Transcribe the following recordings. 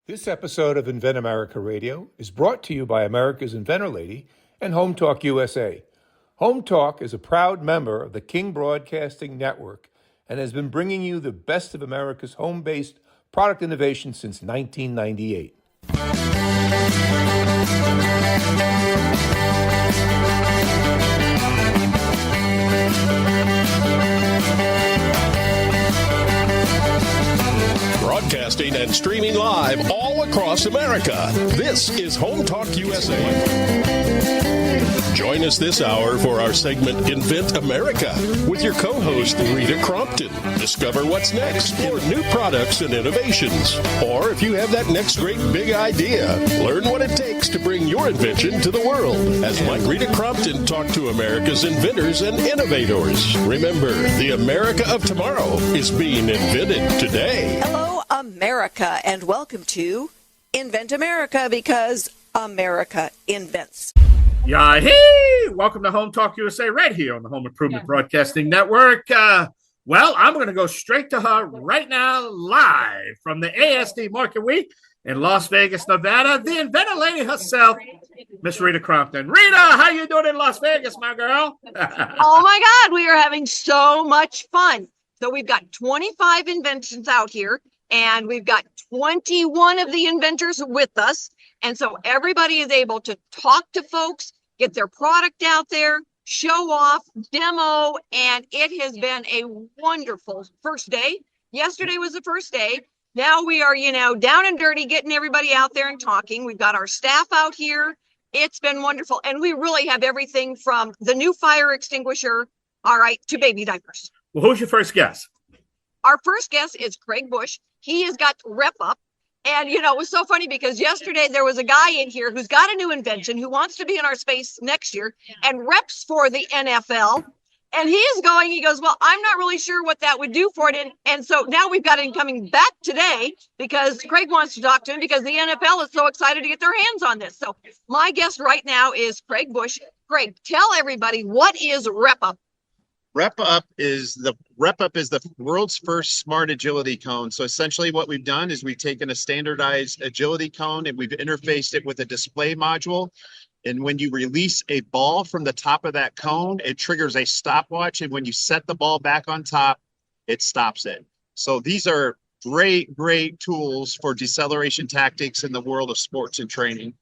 This episode of Invent America Radio is brought to you by America's Inventor Lady and Home Talk USA. Home Talk is a proud member of the King Broadcasting Network and has been bringing you the best of America's home-based product innovation since 1998. Broadcasting and streaming live all across America. This is Home Talk USA. Join us this hour for our segment Invent America with your co-host Rita Crompton. Discover what's next for new products and innovations. Or if you have that next great big idea, learn what it takes to bring your invention to the world. As like Rita Crompton talked to America's inventors and innovators. Remember, the America of tomorrow is being invented today. Hello, America, and welcome to Invent America, because America invents. Yahee! Welcome to Home Talk USA right here on the Home Improvement Broadcasting Network. Well, I'm going to go straight to her right now, live from the ASD Market Week in Las Vegas, Nevada. The inventor lady herself, Miss Rita Crompton. Rita, how you doing in Las Vegas, my girl? Oh, my God. We are having so much fun. So we've got 25 inventions out here, and we've got 21 of the inventors with us. And so everybody is able to talk to folks, get their product out there, show off, demo, and it has been a wonderful first day. Yesterday was the first day. Now we are, down and dirty, getting everybody out there and talking. We've got our staff out here. It's been wonderful. And we really have everything from the new fire extinguisher, all right, to baby diapers. Well, who's your first guest? Our first guest is Craig Bush. He has got Rep Up. And, it was so funny because yesterday there was a guy in here who's got a new invention who wants to be in our space next year and reps for the NFL. And he goes, well, I'm not really sure what that would do for it. And so now we've got him coming back today because Craig wants to talk to him because the NFL is so excited to get their hands on this. So my guest right now is Craig Bush. Craig, tell everybody, what is Rep Up? Rep Up is the world's first smart agility cone. So essentially what we've done is we've taken a standardized agility cone and we've interfaced it with a display module. And when you release a ball from the top of that cone, it triggers a stopwatch. And when you set the ball back on top, it stops it. So these are great tools for deceleration tactics in the world of sports and training.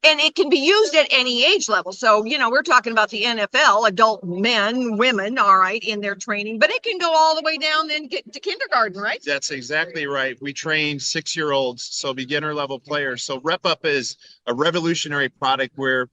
And it can be used at any age level. So, we're talking about the NFL, adult men, women, all right, in their training, but it can go all the way down and get to kindergarten, right? That's exactly right. We train 6-year-olds, so beginner level players. So Rep Up is a revolutionary product where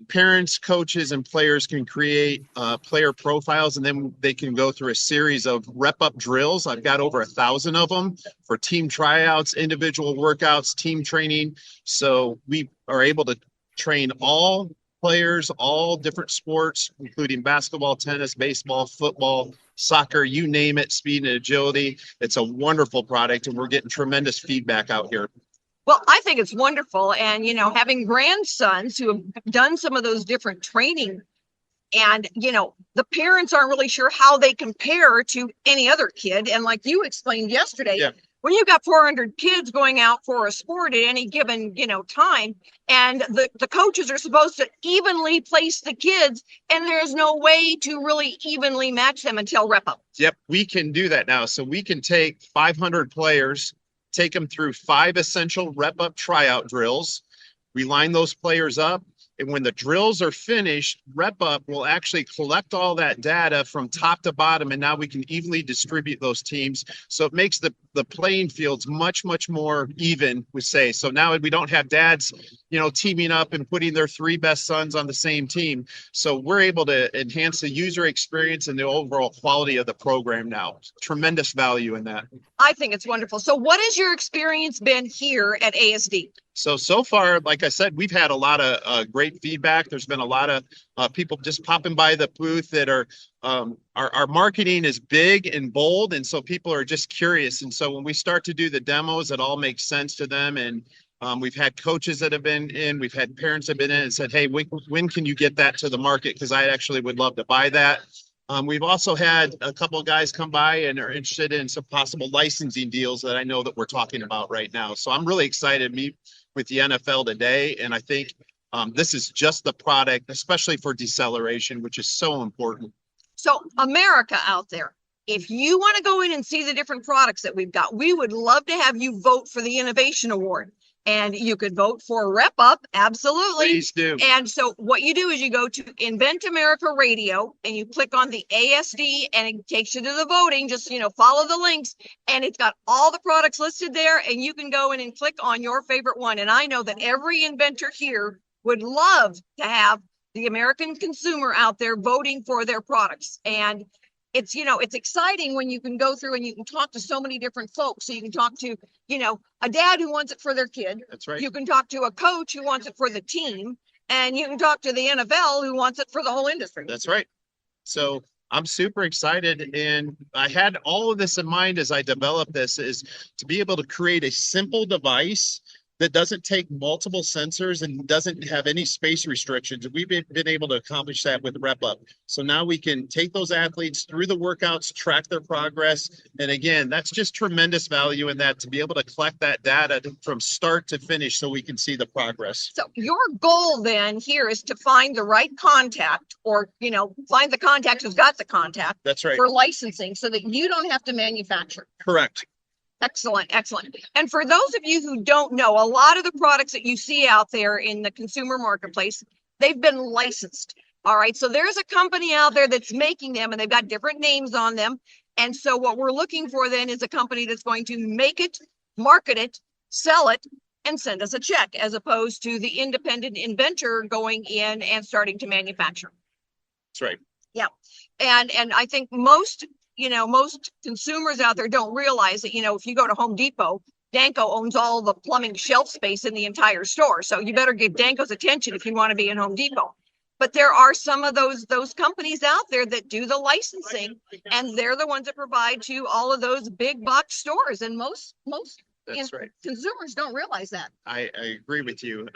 parents, coaches, and players can create player profiles, and then they can go through a series of Rep Up drills. I've got over 1,000 of them for team tryouts, individual workouts, team training. So we are able to train all players, all different sports, including basketball, tennis, baseball, football, soccer, you name it, speed and agility. It's a wonderful product, and we're getting tremendous feedback out here. Well, I think it's wonderful. And, having grandsons who have done some of those different training and, the parents aren't really sure how they compare to any other kid. And like you explained yesterday, when you've got 400 kids going out for a sport at any given, time, and the coaches are supposed to evenly place the kids, and there's no way to really evenly match them until Rep Up. Yep, we can do that now. So we can take 500 players, take them through 5 essential Rep Up tryout drills. We line those players up. And when the drills are finished, Rep Up will actually collect all that data from top to bottom, and now we can evenly distribute those teams. So it makes the playing fields much more even, we say. So now we don't have dads, teaming up and putting their 3 best sons on the same team. So we're able to enhance the user experience and the overall quality of the program now. Tremendous value in that. I think it's wonderful. So what has your experience been here at ASD? So far, like I said, we've had a lot of great feedback. There's been a lot of people just popping by the booth that are our marketing is big and bold, and so people are just curious. And so when we start to do the demos, it all makes sense to them. And we've had coaches that have been in, we've had parents that have been in and said, hey, when can you get that to the market? Because I actually would love to buy that. We've also had a couple of guys come by and are interested in some possible licensing deals that I know that we're talking about right now. So I'm really excited to meet with the NFL today. And I think this is just the product, especially for deceleration, which is so important. So America out there, if you want to go in and see the different products that we've got, we would love to have you vote for the Innovation Award. And you could vote for Rep Up, absolutely. Please do. And so what you do is you go to Invent America Radio and you click on the ASD and it takes you to the voting. Just, follow the links and it's got all the products listed there and you can go in and click on your favorite one. And I know that every inventor here would love to have the American consumer out there voting for their products. And it's, it's exciting when you can go through and you can talk to so many different folks. So you can talk to, a dad who wants it for their kid. That's right. You can talk to a coach who wants it for the team. And you can talk to the NFL who wants it for the whole industry. That's right. So I'm super excited. And I had all of this in mind as I developed this, is to be able to create a simple device that doesn't take multiple sensors and doesn't have any space restrictions. We've been able to accomplish that with Rep Up. So now we can take those athletes through the workouts, track their progress. And again, that's just tremendous value in that, to be able to collect that data from start to finish so we can see the progress. So your goal then here is to find the right contact or, find the contact who's got the contact. That's right. For licensing so that you don't have to manufacture. Correct. Excellent, excellent. And for those of you who don't know, a lot of the products that you see out there in the consumer marketplace, they've been licensed. All right. So there's a company out there that's making them and they've got different names on them. And so what we're looking for then is a company that's going to make it, market it, sell it, and send us a check, as opposed to the independent inventor going in and starting to manufacture. That's right. Yeah. And I think most consumers out there don't realize that, if you go to Home Depot, Danco owns all the plumbing shelf space in the entire store. So you better give Danco's attention if you want to be in Home Depot. But there are some of those companies out there that do the licensing, and they're the ones that provide to all of those big box stores. And most That's right. consumers don't realize that. I agree with you.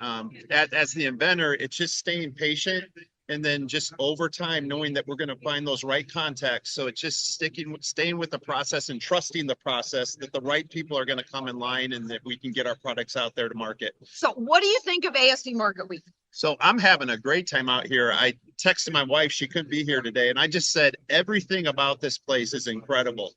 As the inventor, it's just staying patient. And then just over time, knowing that we're going to find those right contacts. So it's just staying with the process and trusting the process that the right people are going to come in line and that we can get our products out there to market. So what do you think of ASD Market Week? So I'm having a great time out here. I texted my wife, she couldn't be here today. And I just said, everything about this place is incredible.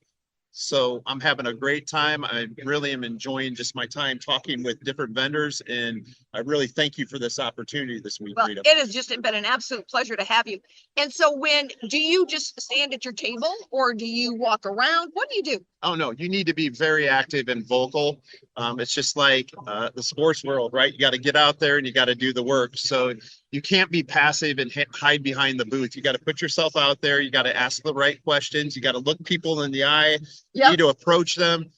So I'm having a great time. I really am enjoying just my time talking with different vendors. And I really thank you for this opportunity this week, Well, Rita. it has just been an absolute pleasure to have you. And so do you just stand at your table or do you walk around? What do you do? Oh, no, you need to be very active and vocal. It's just like the sports world, right? You got to get out there and you got to do the work. So you can't be passive and hide behind the booth. You got to put yourself out there. You got to ask the right questions. You got to look people in the eye. Yep. You need to approach them,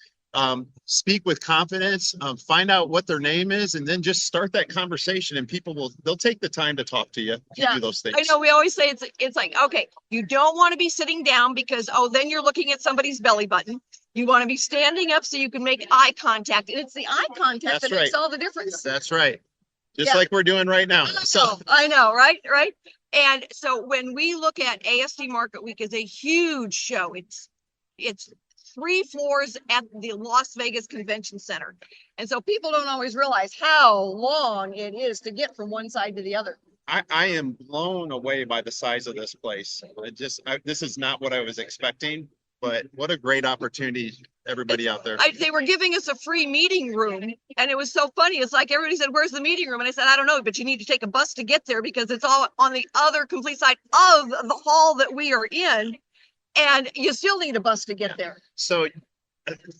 speak with confidence, find out what their name is, and then just start that conversation. And they'll take the time to talk to you. Yeah, do those things. I know we always say it's like, okay, you don't want to be sitting down because, then you're looking at somebody's belly button. You want to be standing up so you can make eye contact. And it's the eye contact that makes all the difference. That's right. Just like we're doing right now. I know, right? And so when we look at ASD Market Week is a huge show. It's 3 floors at the Las Vegas Convention Center. And so people don't always realize how long it is to get from one side to the other. I am blown away by the size of this place. This is not what I was expecting, but what a great opportunity, everybody out there. They were giving us a free meeting room, and it was so funny. It's like everybody said, "Where's the meeting room?" And I said, "I don't know, but you need to take a bus to get there because it's all on the other complete side of the hall that we are in, and you still need a bus to get there." So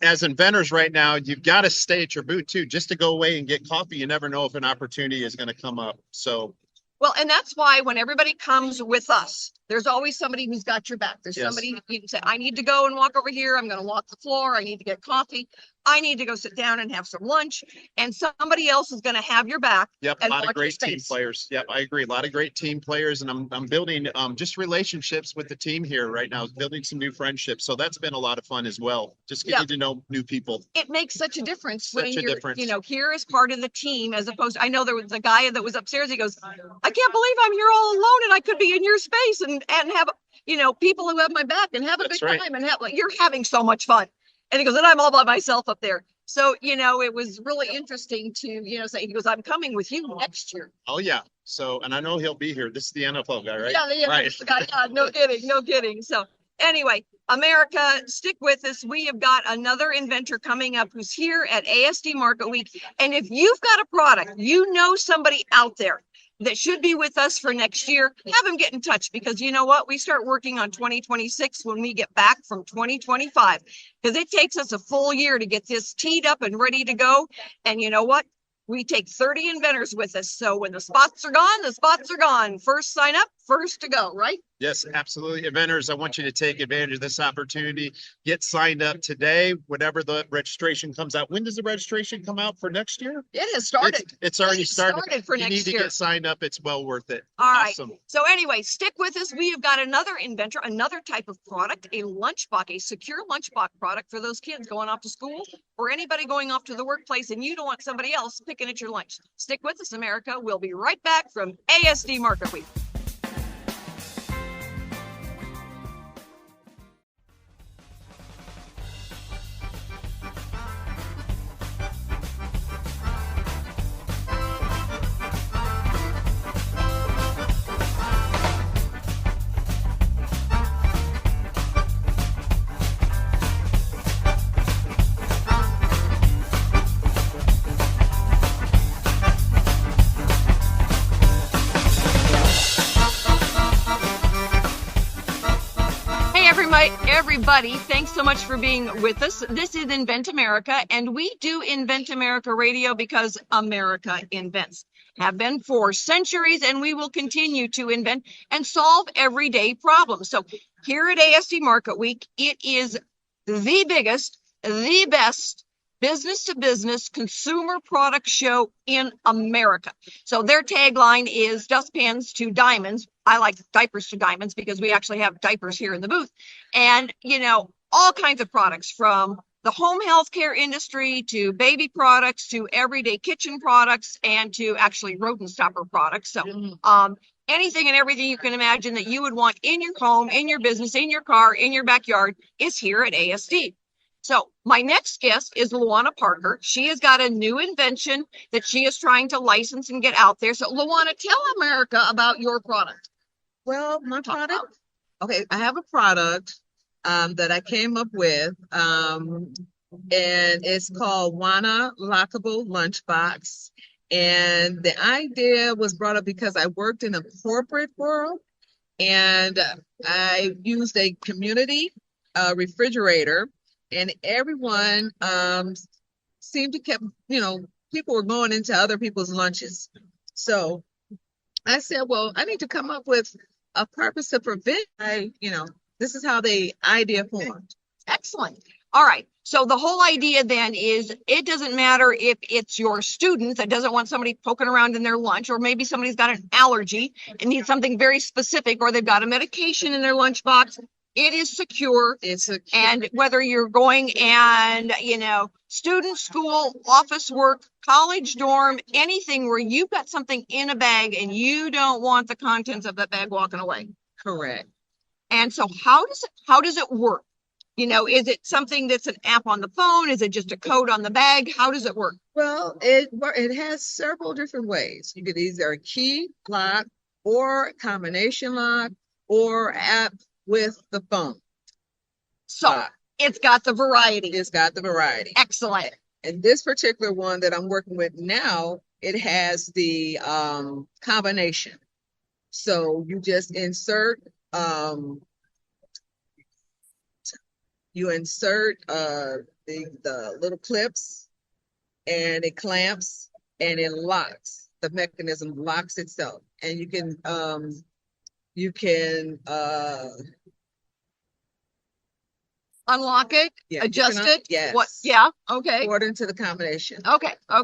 as inventors right now, you've got to stay at your booth too, just to go away and get coffee. You never know if an opportunity is going to come up. So well, and that's why when everybody comes with us, there's always somebody who's got your back. There's somebody you can say, I need to go and walk over here. I'm going to walk the floor. I need to get coffee. I need to go sit down and have some lunch. And somebody else is going to have your back. Yep, a lot of great team players. Yep, I agree. A lot of great team players. And I'm building just relationships with the team here right now, building some new friendships. So that's been a lot of fun as well. Just getting to know new people. It makes such a difference when you're, here as part of the team, as opposed to, I know there was a guy that was upstairs. He goes, I can't believe I'm here all alone and I could be in your space and have people who have my back and have a That's good right. time and you're having so much fun. And he goes, and I'm all by myself up there. So, it was really interesting to, say, he goes, I'm coming with you next year. Oh yeah. So, and I know he'll be here. This is the NFL guy, right? Yeah, Right. yeah, no kidding, no kidding. So anyway, America, stick with us. We have got another inventor coming up who's here at ASD Market Week. And if you've got a product, somebody out there that should be with us for next year, have them get in touch, because you know what? We start working on 2026 when we get back from 2025, because it takes us a full year to get this teed up and ready to go. And you know what? We take 30 inventors with us. So when the spots are gone, the spots are gone. First sign up, first to go, right? Yes, absolutely. Inventors, I want you to take advantage of this opportunity. Get signed up today, whenever the registration comes out. When does the registration come out for next year? It has started. It's already started. For You next need to year. get signed up. It's well worth it. All right. Awesome. So anyway, stick with us. We have got another inventor, another type of product, a lunchbox, a secure lunchbox product for those kids going off to school or anybody going off to the workplace, and you don't want somebody else picking at your lunch. Stick with us, America. We'll be right back from ASD Market Week. Everybody, thanks so much for being with us. This is Invent America, and we do Invent America Radio because America invents. Have been for centuries, and we will continue to invent and solve everyday problems. So here at ASD Market Week, it is the biggest, the best business-to-business consumer product show in America. So their tagline is dustpans to diamonds. I like diapers to diamonds because we actually have diapers here in the booth. And, all kinds of products, from the home healthcare industry to baby products to everyday kitchen products and to actually rodent stopper products. So anything and everything you can imagine that you would want in your home, in your business, in your car, in your backyard is here at ASD. So my next guest is Luana Parker. She has got a new invention that she is trying to license and get out there. So Luana, tell America about your product. Well, my product, okay, I have a product that I came up with, and it's called Wana Lockable Lunchbox. And the idea was brought up because I worked in a corporate world, and I used a community refrigerator. And everyone seemed to kept, people were going into other people's lunches. So I said, well, I need to come up with a purpose to prevent, this is how the idea formed. Excellent. All right. So the whole idea then is it doesn't matter if it's your student that doesn't want somebody poking around in their lunch, or maybe somebody's got an allergy and needs something very specific, or they've got a medication in their lunchbox. It is secure. It's secure. And whether you're going and, student, school, office work, college dorm, anything where you've got something in a bag and you don't want the contents of that bag walking away. Correct. And so how does it work? Is it something that's an app on the phone? Is it just a code on the bag? How does it work? Well, it has several different ways. You could either a key lock or combination lock or app with the phone. So it's got the variety. It's got the variety. Excellent. And this particular one that I'm working with now, it has the combination. So you just insert the little clips, and it clamps and it locks. The mechanism locks itself, and you can unlock it, adjust it. Yes. What? Yeah. Okay. According to the combination. Okay. All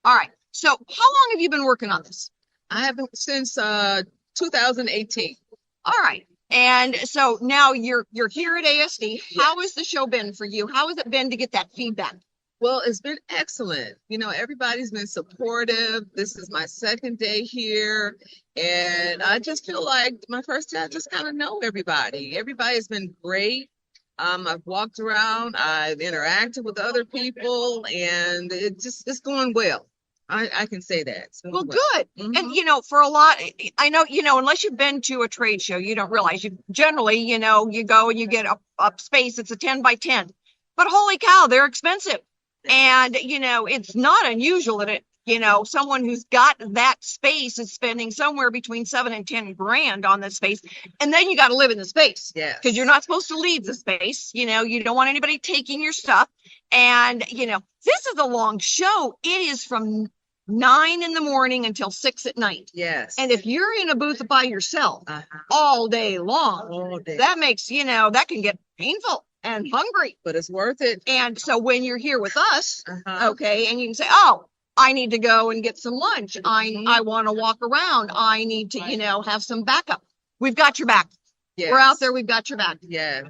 right. So how long have you been working on this? I have been since 2018. All right. And so now you're here at ASD. How has the show been for you? How has it been to get that feedback? Well, it's been excellent. You know, everybody's been supportive. This is my second day here, and I just feel like my first day, I just kind of know everybody. Everybody's been great. I've walked around, I've interacted with other people, and it's going well. I can say that. Well, good. And, you know, for a lot, I know, you know, unless you've been to a trade show, you don't realize you generally, you know, you go and you get a space, it's a 10 by 10, but holy cow, they're expensive. And, you know, it's not unusual that it, you know, someone who's got that space is spending somewhere between 7 and 10 grand on this space. And then you got to live in the space. Yes. Because you're not supposed to leave the space. You know, you don't want anybody taking your stuff. And, you know, this is a long show. It is from 9 in the morning until 6 at night. Yes. And if you're in a booth by yourself all day long, All day. that makes, you know, that can get painful and hungry. But it's worth it. And so when you're here with us, Uh-huh. okay, and you can say, oh, I need to go and get some lunch. I want to walk around. I need to, you know, have some backup. We've got your back. Yes. We're out there. We've got your back. Yeah.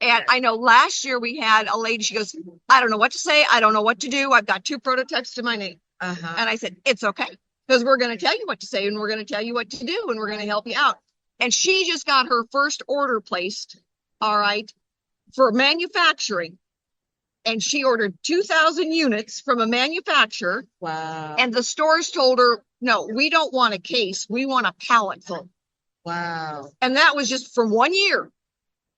And I know last year we had a lady, she goes, I don't know what to say. I don't know what to do. I've got 2 prototypes to my name. Uh-huh. And I said, it's okay, because we're going to tell you what to say and we're going to tell you what to do and we're going to help you out. And she just got her first order placed, all right, for manufacturing. And she ordered 2,000 units from a manufacturer. Wow. And the stores told her, no, we don't want a case. We want a pallet full. Wow. And that was just from 1 year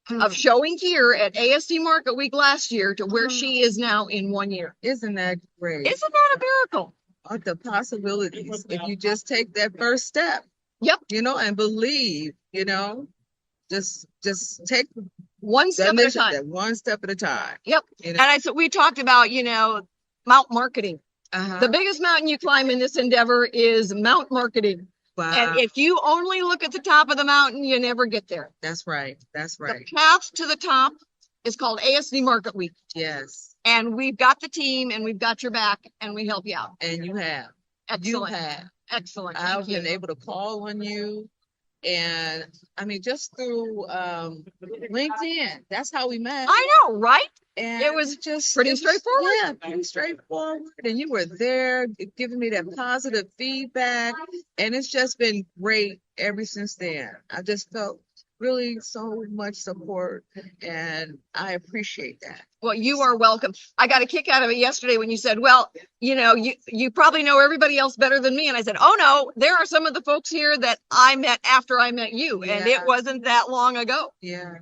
of showing here at ASD Market Week last year to where she is now in 1 year. Isn't that great? Isn't that a miracle? The possibilities if you just take that first step. Yep. You know, and believe, you know, just take One step at a time. one step at a time. Yep. You And know? I said, we talked about, you know, mount marketing. Uh-huh. The biggest mountain you climb in this endeavor is mount marketing. Wow. And if you only look at the top of the mountain, you never get there. That's right. That's right. The path to the top is called ASD Market Week. Yes. And we've got the team and we've got your back and we help you out. And you have. Excellent. You have. Excellent. I've Thank you. been able to call on you. And I mean, just through LinkedIn. That's how we met. I know, right? And It was just pretty straightforward. Yeah, pretty straightforward. And you were there giving me that positive feedback. And it's just been great ever since then. I just felt really so much support and I appreciate that. Well, you are welcome. I got a kick out of it yesterday when you said, well, you know, you probably know everybody else better than me. And I said, oh no, there are some of the folks here that I met after I met you. And Yeah. it wasn't that long ago. Yeah.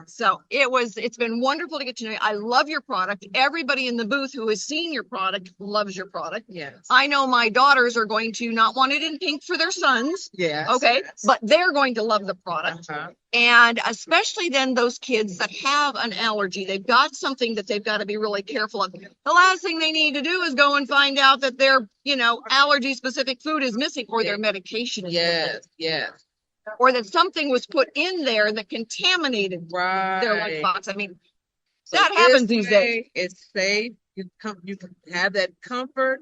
So it's been wonderful to get to know you. I love your product. Everybody in the booth who has seen your product loves your product. Yes. I know my daughters are going to not want it in pink for their sons. Yes. Okay. Yes. But they're going to love the product. Uh-huh. And especially then those kids that have an allergy, they've got something that they've got to be really careful of. The last thing they need to do is go and find out that their, you know, allergy specific food is missing or their medication is missing. Yes. Yes. Or that something was put in there that contaminated Right. their lunchbox. I mean, So that happens these days. It's safe. You can have that comfort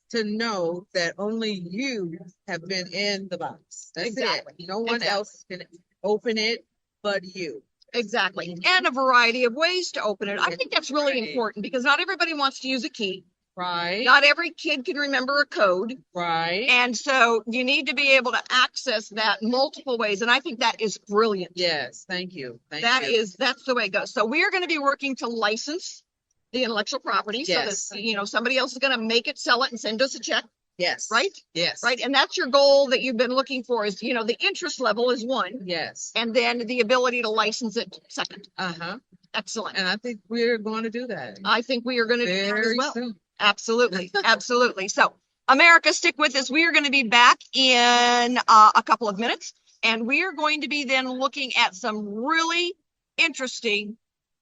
to know that only you have been in the box. That's Exactly. it. No one Exactly. else can open it but you. Exactly. And a variety of ways to open it. I think that's really important because not everybody wants to use a key. Right. Not every kid can remember a code. Right. And so you need to be able to access that multiple ways. And I think that is brilliant. Yes. Thank you. That's the way it goes. So we are going to be working to license the intellectual property Yes. so that, you know, somebody else is going to make it, sell it and send us a check. Yes. Right? Yes. Right. And that's your goal that you've been looking for is, you know, the interest level is one. Yes. And then the ability to license it second. Uh-huh. Excellent. And I think we're going to do that I think we are going to do that as very well. soon. Absolutely. Absolutely. So America, stick with us. We are going to be back in a couple of minutes and we are going to be then looking at some really interesting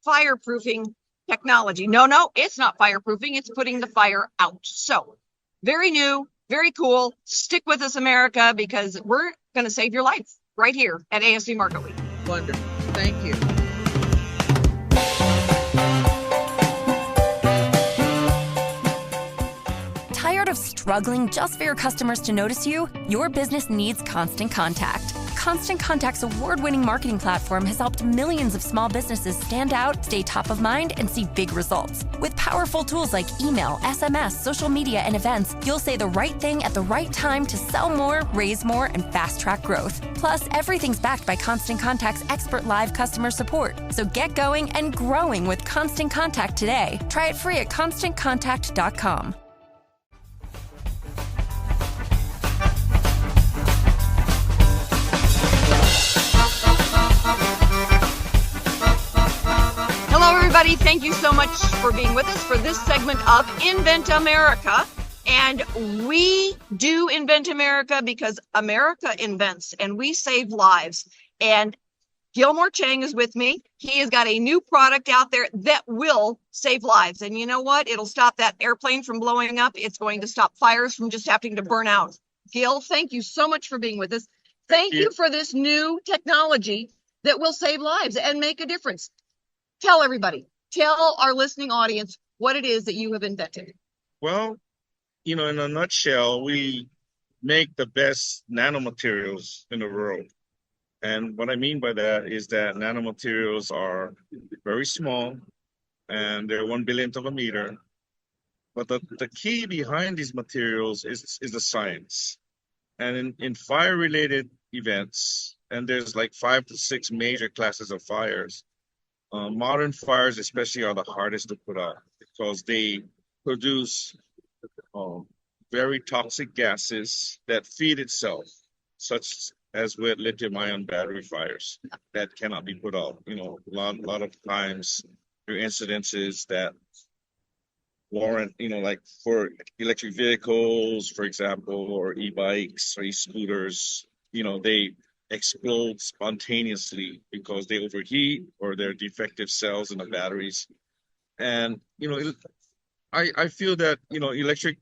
fireproofing technology. No, it's not fireproofing. It's putting the fire out. So very new, very cool. Stick with us, America, because we're going to save your life right here at ASD Market Week. Wonderful. Thank you. Tired of struggling just for your customers to notice you? Your business needs Constant Contact. Constant Contact's award-winning marketing platform has helped millions of small businesses stand out, stay top of mind, and see big results. With powerful tools like email, SMS, social media, and events, you'll say the right thing at the right time to sell more, raise more, and fast-track growth. Plus, everything's backed by Constant Contact's expert live customer support. So get going and growing with Constant Contact today. Try it free at ConstantContact.com. Hello, everybody. Thank you so much for being with us for this segment of Invent America. And we do Invent America because America invents and we save lives. And Gilmore Chang is with me. He has got a new product out there that will save lives. And you know what? It'll stop that airplane from blowing up. It's going to stop fires from just having to burn out. Gil, thank you so much for being with us. Thank you for this new technology that will save lives and make a difference. Tell everybody, tell our listening audience what it is that you have invented. Well, in a nutshell, we make the best nanomaterials in the world. And what I mean by that is that nanomaterials are very small and they're 1 billionth of a meter. But the key behind these materials is the science. And in fire-related events, and there's like 5 to 6 major classes of fires, modern fires especially are the hardest to put out because they produce very toxic gases that feed itself, such as with lithium-ion battery fires that cannot be put out. A lot of times there are incidences that warrant, like for electric vehicles, for example, or e-bikes or e-scooters, they explode spontaneously because they overheat or there are defective cells in the batteries. And, I feel that, electric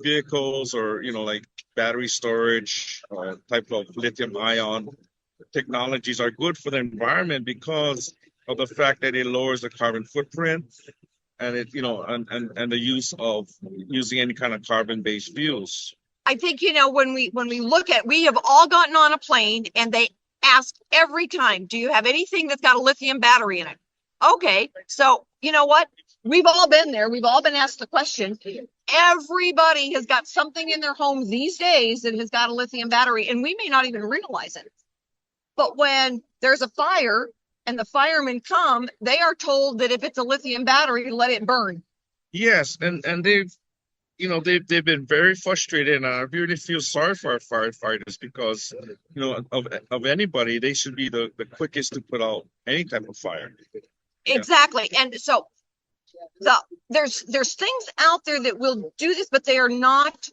vehicles or, like battery storage type of lithium ion technologies are good for the environment because of the fact that it lowers the carbon footprint and it, and the use of using any kind of carbon-based fuels. I think, when we look at, we have all gotten on a plane and they ask every time, do you have anything that's got a lithium battery in it? Okay. So you know what? We've all been there. We've all been asked the question. Everybody has got something in their home these days that has got a lithium battery, and we may not even realize it. But when there's a fire and the firemen come, they are told that if it's a lithium battery, let it burn. Yes, and they've been very frustrated, and I really feel sorry for our firefighters because of anybody, they should be the quickest to put out any type of fire. Exactly, and so there's things out there that will do this, but they are not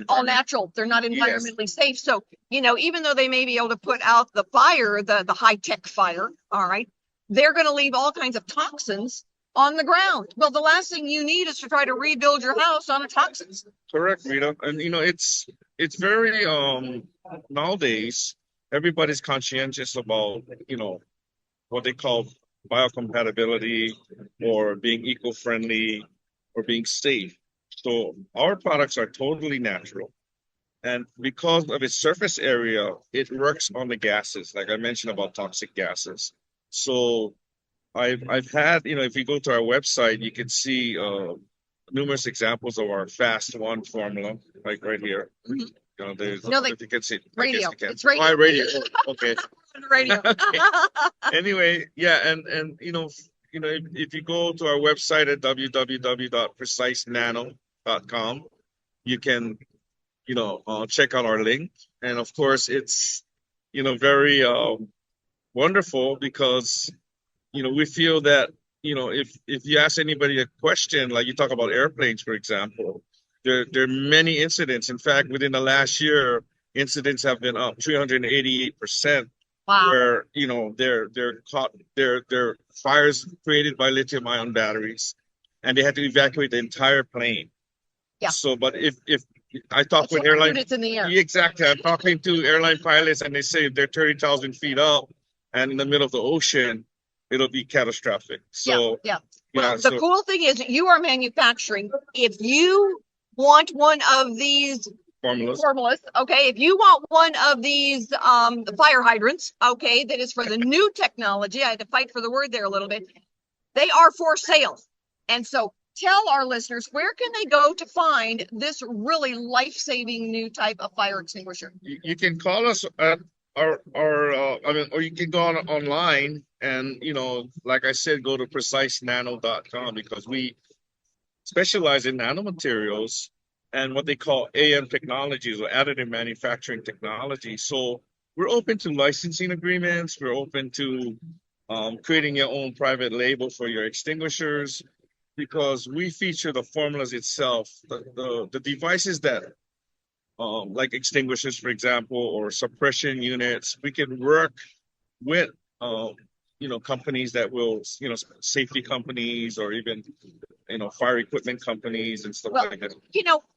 all natural. They're not environmentally safe. So, even though they may be able to put out the fire, the high-tech fire, all right, they're going to leave all kinds of toxins on the ground. Well, the last thing you need is to try to rebuild your house on toxins. Correct, Rita. And, it's very, nowadays, everybody's conscientious about, what they call biocompatibility or being eco-friendly or being safe. So our products are totally natural. And because of its surface area, it works on the gases, like I mentioned about toxic gases. So I've had, if you go to our website, you can see numerous examples of our Fast One formula, like right here. If you can see radio. It's radio. Oh, radio. Okay. Radio. Okay. Anyway, yeah, and if you go to our website at www.precisenano.com, you can check out our link, and of course it's very wonderful because we feel that if you ask anybody a question, like you talk about airplanes, for example, there are many incidents. In fact, within the last year, incidents have been up 388%. Wow. Where they're fires created by lithium-ion batteries, and they had to evacuate the entire plane. Yeah. So, but if I talk with airline, it's in the air. Exactly. I'm talking to airline pilots, and they say they're 30,000 feet up, and in the middle of the ocean, it'll be catastrophic. So, Well, the cool thing is you are manufacturing. If you want one of these Formulas. Okay, if you want one of these fire hydrants, okay, that is for the new technology. I had to fight for the word there a little bit. They are for sale. And so tell our listeners, where can they go to find this really life-saving new type of fire extinguisher? You can call us at or you can go online and, like I said, go to precisenano.com, because we specialize in nanomaterials and what they call AM technologies, or additive manufacturing technology. So we're open to licensing agreements. We're open to creating your own private label for your extinguishers, because we feature the formulas itself, the devices that, like extinguishers, for example, or suppression units. We can work with, companies that will, safety companies, or even, fire equipment companies and stuff like that.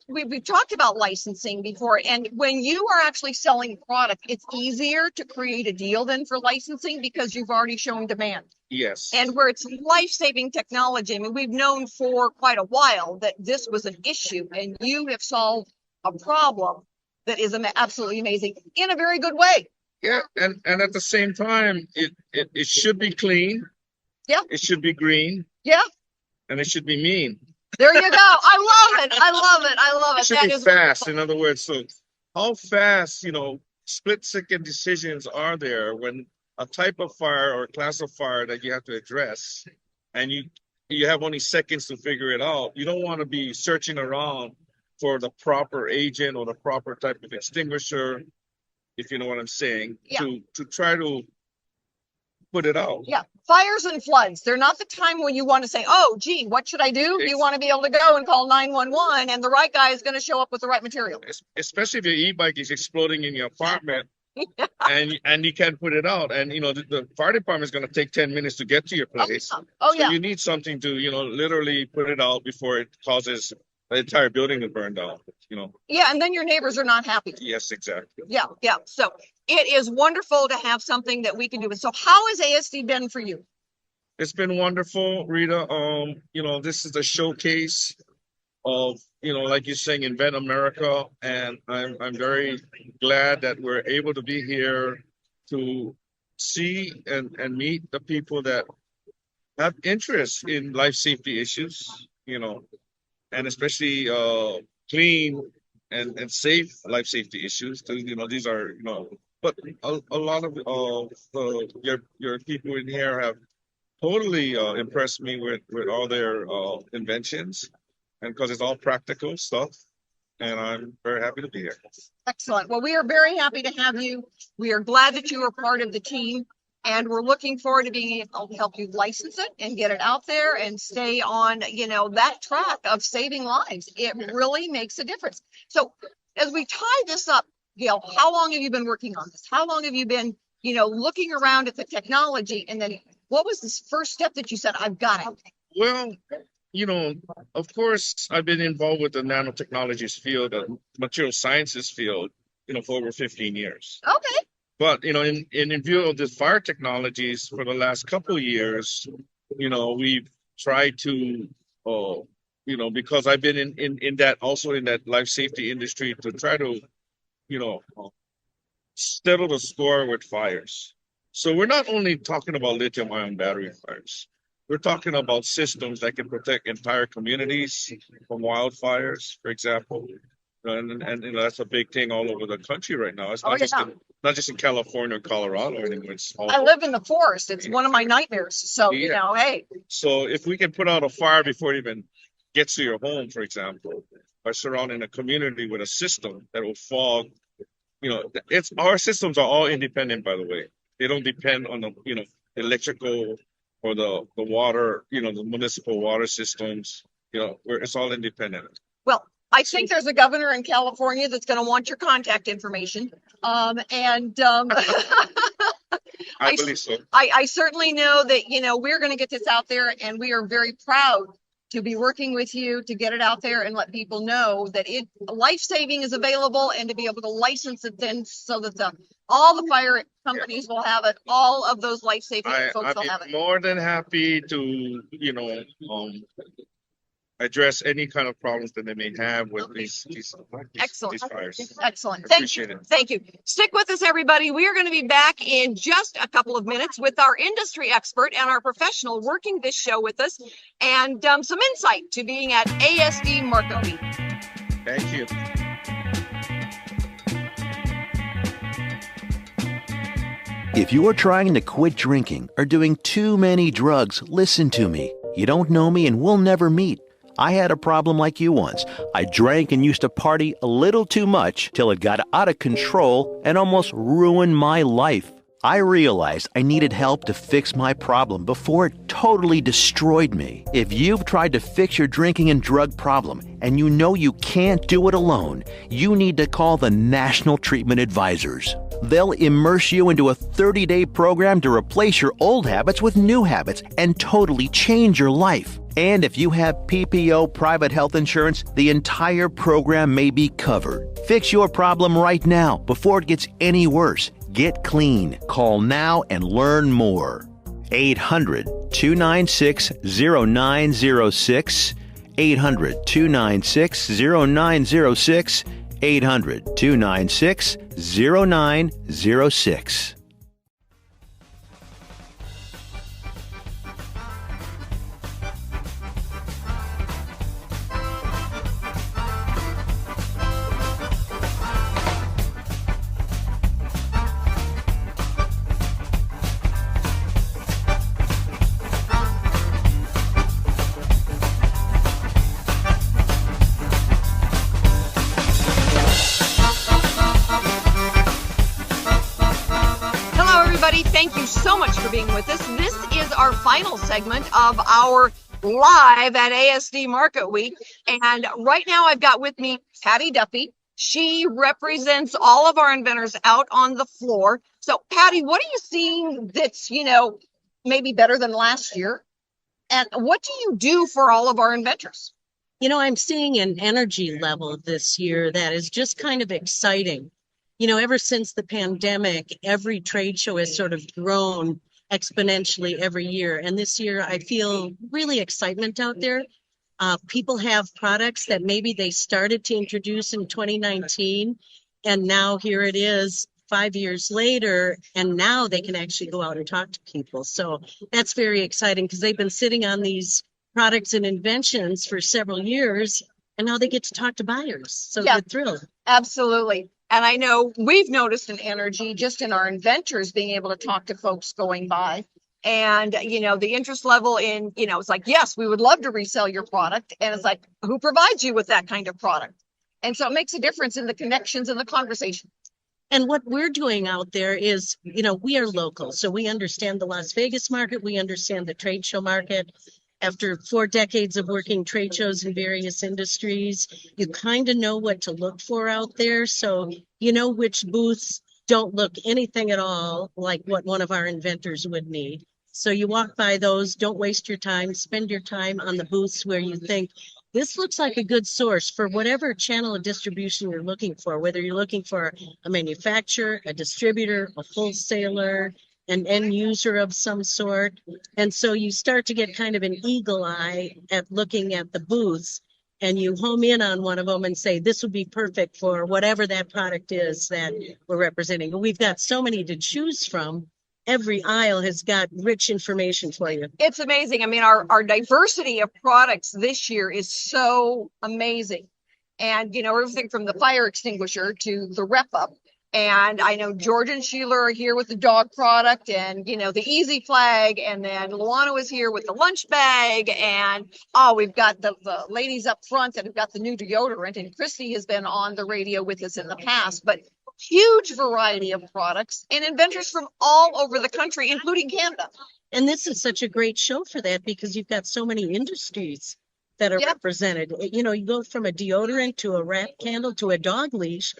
We've talked about licensing before, and when you are actually selling product, it's easier to create a deal than for licensing, because you've already shown demand. Yes. And where it's life-saving technology, I mean, we've known for quite a while that this was an issue, and you have solved a problem that is absolutely amazing in a very good way. Yeah, and at the same time, it should be clean. Yeah. It should be green. Yeah. And it should be mean. There you go. I love it. It should be fast. In other words, so how fast, split-second decisions are there when a type of fire or class of fire that you have to address, and you have only seconds to figure it out. You don't want to be searching around for the proper agent or the proper type of extinguisher, if you know what I'm saying, to try to put it out. Yeah. Fires and floods, they're not the time when you want to say, oh, gee, what should I do? You want to be able to go and call 911, and the right guy is going to show up with the right material. Especially if your e-bike is exploding in your apartment. and you can't put it out, and the fire department is going to take 10 minutes to get to your place. So you need something to literally put it out before it causes the entire building to burn down. Yeah, and then your neighbors are not happy. Yes, exactly. Yeah. So it is wonderful to have something that we can do. So how has ASD been for you? It's been wonderful, Rita. This is a showcase of, like you're saying, Invent America, and I'm very glad that we're able to be here to see and meet the people that have interest in life safety issues, and especially clean and safe life safety issues. These are, but a lot of your people in here have totally impressed me with all their inventions, and because it's all practical stuff, and I'm very happy to be here. Excellent. Well, we are very happy to have you. We are glad that you are part of the team, and we're looking forward to being able to help you license it and get it out there and stay on, that track of saving lives. It really makes a difference. So as we tie this up, Gail, how long have you been working on this? How long have you been, looking around at the technology? And then what was this first step that you said, I've got it? Well, of course, I've been involved with the nanotechnologies field, the material sciences field, for over 15 years. Okay. But, in view of the fire technologies for the last couple of years, we've tried to, because I've been in that life safety industry, to try to, settle the score with fires. So we're not only talking about lithium-ion battery fires. We're talking about systems that can protect entire communities from wildfires, for example. And that's a big thing all over the country right now. It's not just in California or Colorado anymore. I live in the forest. It's one of my nightmares. So, hey. So if we can put out a fire before it even gets to your home, for example, by surrounding a community with a system that will fog, our systems are all independent, by the way. They don't depend on the, electrical or the water, the municipal water systems, where it's all independent. Well, I think there's a governor in California that's going to want your contact information. I believe so. I certainly know that, we're going to get this out there, and we are very proud to be working with you to get it out there and let people know that life-saving is available, and to be able to license it then so that all the fire companies will have it, all of those life-saving folks will have it. I'm more than happy to, address any kind of problems that they may have with these Excellent. fires. Excellent. I Thank appreciate you. it. Thank you. Stick with us, everybody. We are going to be back in just a couple of minutes with our industry expert and our professional working this show with us, and some insight to being at ASD Market Week. Thank you. If you are trying to quit drinking or doing too many drugs, listen to me. You don't know me and we'll never meet. I had a problem like you once. I drank and used to party a little too much till it got out of control and almost ruined my life. I realized I needed help to fix my problem before it totally destroyed me. If you've tried to fix your drinking and drug problem and you know you can't do it alone, you need to call the National Treatment Advisors. They'll immerse you into a 30-day program to replace your old habits with new habits and totally change your life. And if you have PPO private health insurance, the entire program may be covered. Fix your problem right now before it gets any worse. Get clean. Call now and learn more. 800-296-0906. 800-296-0906. 800-296-0906. Thank you so much for being with us. This is our final segment of our live at ASD Market Week. And right now I've got with me Patty Duffy. She represents all of our inventors out on the floor. So Patty, what are you seeing that's, maybe better than last year? And what do you do for all of our inventors? I'm seeing an energy level this year that is just kind of exciting. Ever since the pandemic, every trade show has sort of grown exponentially every year. And this year, I feel really excitement out there. People have products that maybe they started to introduce in 2019, and now here it is 5 years later, and now they can actually go out and talk to people. So that's very exciting because they've been sitting on these products and inventions for several years, and now they get to talk to buyers. So Yeah. they're thrilled. Absolutely. And I know we've noticed an energy just in our inventors being able to talk to folks going by. And, the interest level in, it's like, yes, we would love to resell your product. And it's like, who provides you with that kind of product? And so it makes a difference in the connections and the conversation. And what we're doing out there is, we are local. So we understand the Las Vegas market. We understand the trade show market. After 4 decades of working trade shows in various industries, you kind of know what to look for out there. So you know which booths don't look anything at all like what one of our inventors would need. So you walk by those, don't waste your time, spend your time on the booths where you think this looks like a good source for whatever channel of distribution you're looking for, whether you're looking for a manufacturer, a distributor, a wholesaler, an end user of some sort. And so you start to get kind of an eagle eye at looking at the booths, and you home in on one of them and say, this would be perfect for whatever that product is that we're representing. But we've got so many to choose from. Every aisle has got rich information for you. It's amazing. I mean, our diversity of products this year is so amazing. And, everything from the fire extinguisher to the rep-up. And I know George and Sheila are here with the dog product and, the Easy Flag. And then Luana is here with the lunch bag. And, we've got the ladies up front that have got the new deodorant. And Christy has been on the radio with us in the past. But huge variety of products and inventors from all over the country, including Canada. And this is such a great show for that because you've got so many industries that are represented. You go from a deodorant to a rat candle to a dog leash.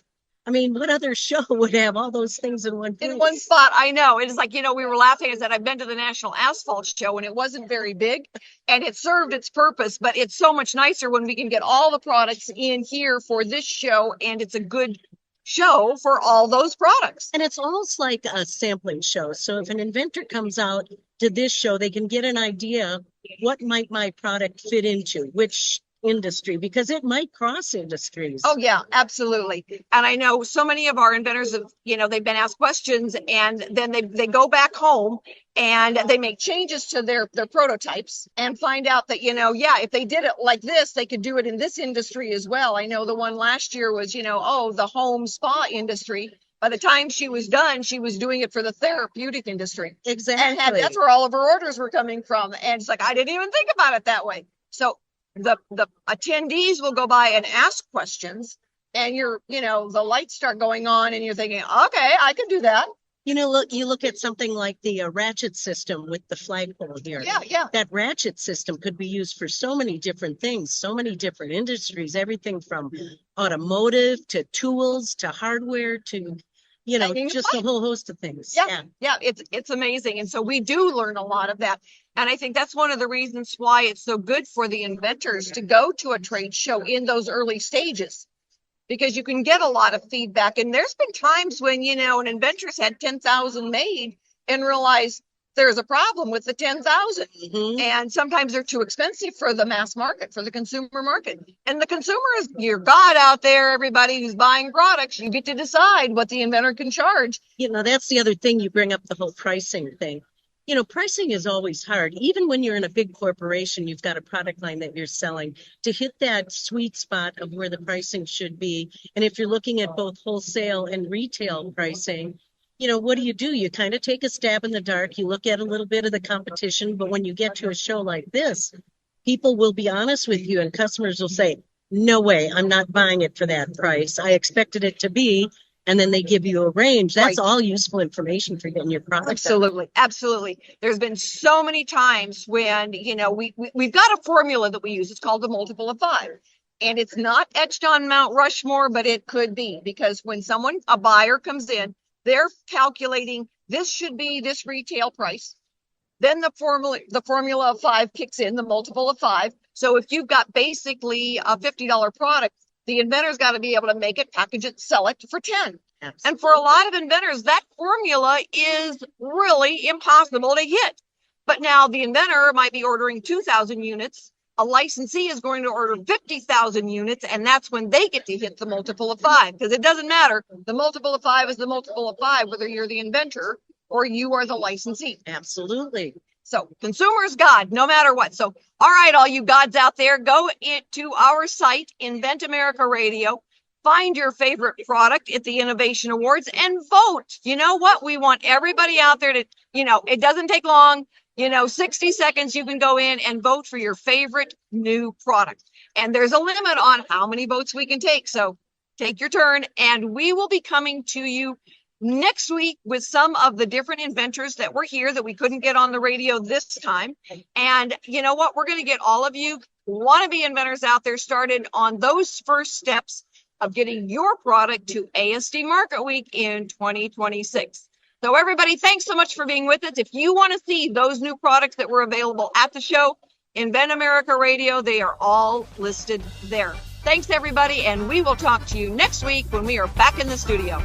I mean, what other show would have all those things in one place? In one spot, I know. It's like, we were laughing is that I've been to the National Asphalt Show and it wasn't very big and it served its purpose, but it's so much nicer when we can get all the products in here for this show, and it's a good show for all those products. And it's almost like a sampling show. So if an inventor comes out to this show, they can get an idea what might my product fit into, which industry because it might cross industries. Oh yeah, absolutely. And I know so many of our inventors have, they've been asked questions and then they go back home and they make changes to their prototypes and find out that, if they did it like this, they could do it in this industry as well. I know the one last year was, the home spa industry. By the time she was done, she was doing it for the therapeutic industry. Exactly. And that's where all of her orders were coming from. And it's like, I didn't even think about it that way. So the attendees will go by and ask questions and the lights start going on and you're thinking, okay, I can do that. You look at something like the ratchet system with the flagpole here. Yeah. That ratchet system could be used for so many different things, so many different industries, everything from automotive to tools to hardware to, just a whole host of things. Yeah. It's amazing. And so we do learn a lot of that. And I think that's one of the reasons why it's so good for the inventors to go to a trade show in those early stages, because you can get a lot of feedback. And there's been times when, an inventor's had 10,000 made and realized there's a problem with the 10,000. Mm-hmm. And sometimes they're too expensive for the mass market, for the consumer market. And the consumer is your God out there, everybody who's buying products. You get to decide what the inventor can charge. That's the other thing. You bring up the whole pricing thing. Pricing is always hard. Even when you're in a big corporation, you've got a product line that you're selling, to hit that sweet spot of where the pricing should be. And if you're looking at both wholesale and retail pricing, what do? You kind of take a stab in the dark. You look at a little bit of the competition. But when you get to a show like this, people will be honest with you and customers will say, no way, I'm not buying it for that price. I expected it to be. And then they give you a range. That's all useful information for getting your product. Absolutely. There's been so many times when, we've got a formula that we use. It's called the multiple of 5. And it's not etched on Mount Rushmore, but it could be, because when a buyer comes in, they're calculating this should be this retail price. Then the formula of 5 kicks in, the multiple of 5. So if you've got basically a $50 product, the inventor's got to be able to make it, package it, sell it for 10. Absolutely. And for a lot of inventors, that formula is really impossible to hit. But now the inventor might be ordering 2,000 units. A licensee is going to order 50,000 units, and that's when they get to hit the multiple of 5, because it doesn't matter. The multiple of 5 is the multiple of 5, whether you're the inventor or you are the licensee. Absolutely. So consumer's God, no matter what. So, all right, all you gods out there, go into our site, Invent America Radio, find your favorite product at the Innovation Awards and vote. You know what? We want everybody out there to, it doesn't take long, 60 seconds, you can go in and vote for your favorite new product. And there's a limit on how many votes we can take. So take your turn, and we will be coming to you next week with some of the different inventors that were here that we couldn't get on the radio this time. And you know what? We're going to get all of you wannabe inventors out there started on those first steps of getting your product to ASD Market Week in 2026. So everybody, thanks so much for being with us. If you want to see those new products that were available at the show, Invent America Radio, they are all listed there. Thanks, everybody, and we will talk to you next week when we are back in the studio.